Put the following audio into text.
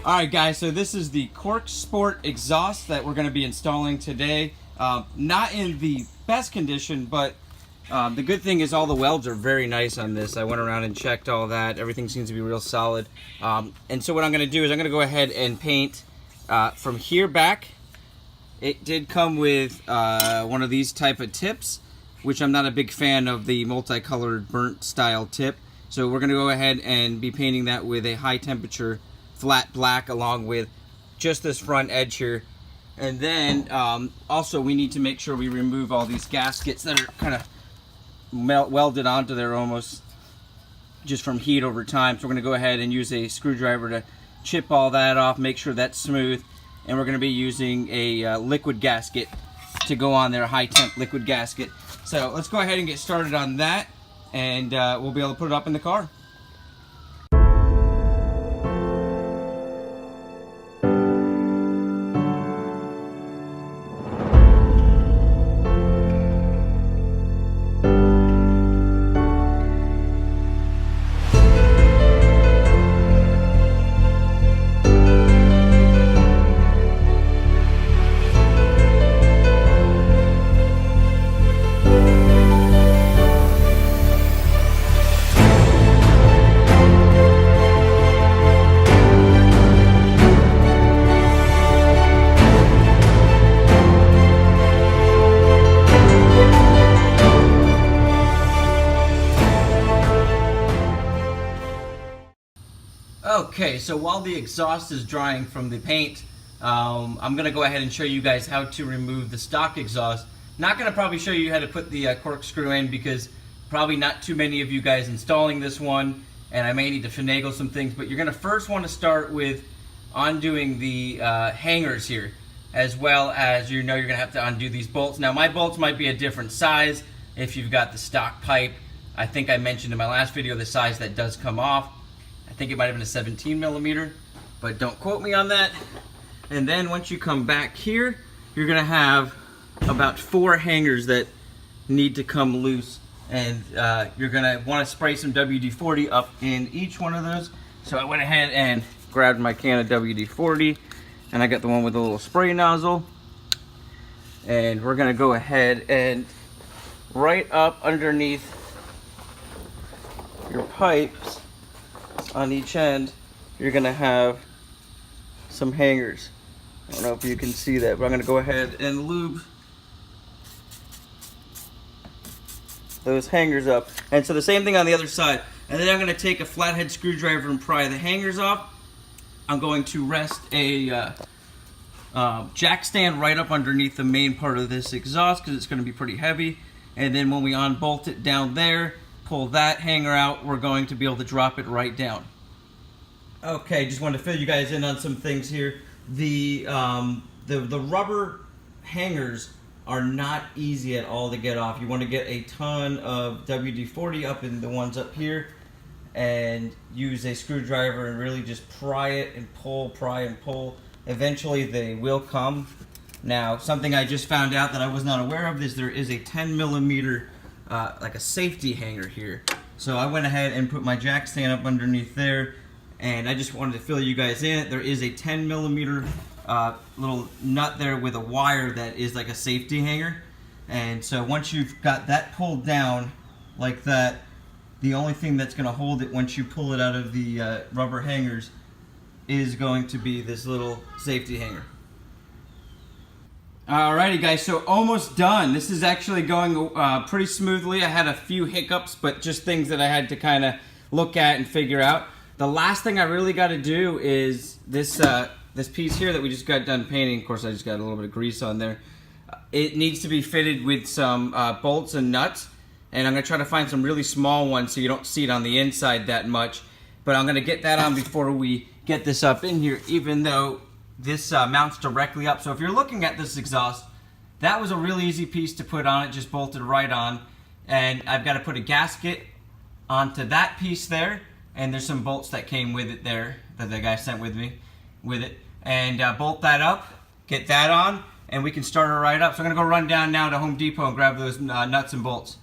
Alright guys, so this is the CORKSPORT exhaust that we're going to be installing today. Not in the best condition, but the good thing is all the welds are very nice on this. I went around and checked all that. Everything seems to be real solid. And so what I'm going to do is I'm going to go ahead and paint from here back. It did come with one of these type of tips, which I'm not a big fan of the multicolored burnt style tip. So we're going to go ahead and be painting that with a high temperature flat black along with just this front edge here. And then also we need to make sure we remove all these gaskets that are kind of welded onto there almost just from heat over time. So we're going to go ahead and use a screwdriver to chip all that off, make sure that's smooth, and we're going to be using a liquid gasket to go on there, a high temp liquid gasket. So let's go ahead and get started on that, and we'll be able to put it up in the car. Okay, so while the exhaust is drying from the paint, I'm going to go ahead and show you guys how to remove the stock exhaust. Not going to probably show you how to put the corkscrew in, because probably not too many of you guys installing this one, and I may need to finagle some things, but you're going to first want to start with undoing the hangers here, as well as you're going to have to undo these bolts. Now my bolts might be a different size if you've got the stock pipe. I think I mentioned in my last video the size that does come off. I think it might have been a 17 millimeter, but don't quote me on that. And then once you come back here, you're gonna have about 4 hangers that need to come loose, and you're gonna want to spray some WD-40 up in each one of those. So I went ahead and grabbed my can of WD-40, and I got the one with the little spray nozzle, and we're gonna go ahead and right up underneath your pipes on each end, you're gonna have some hangers. I don't know if you can see that, but I'm gonna go ahead and lube those hangers up. And so the same thing on the other side. And then I'm gonna take a flathead screwdriver and pry the hangers off. I'm going to rest a jack stand right up underneath the main part of this exhaust, because it's gonna be pretty heavy. And then when we unbolt it down there, pull that hanger out, we're going to be able to drop it right down. Okay, just wanted to fill you guys in on some things here. The rubber hangers are not easy at all to get off. You want to get a ton of WD-40 up in the ones up here, and use a screwdriver and really just pry it and pull, pry and pull. Eventually they will come. Now, something I just found out that I was not aware of is there is a 10 millimeter like a safety hanger here. So I went ahead and put my jack stand up underneath there, and I just wanted to fill you guys in. There is a 10 millimeter little nut there with a wire that is like a safety hanger. And so once you've got that pulled down like that, the only thing that's going to hold it once you pull it out of the rubber hangers is going to be this little safety hanger. Alrighty guys, so almost done. This is actually going pretty smoothly. I had a few hiccups, but just things that I had to kind of look at and figure out. The last thing I really got to do is this this piece here that we just got done painting. Of course, I just got a little bit of grease on there. It needs to be fitted with some bolts and nuts, and I'm going to try to find some really small ones so you don't see it on the inside that much. But I'm going to get that on before we get this up in here, even though this mounts directly up. So if you're looking at this exhaust, that was a really easy piece to put on. It just bolted right on. And I've got to put a gasket onto that piece there. And there's some bolts that came with it there that the guy sent with me with it. And bolt that up, get that on, and we can start it right up. So I'm going to go run down now to Home Depot and grab those nuts and bolts.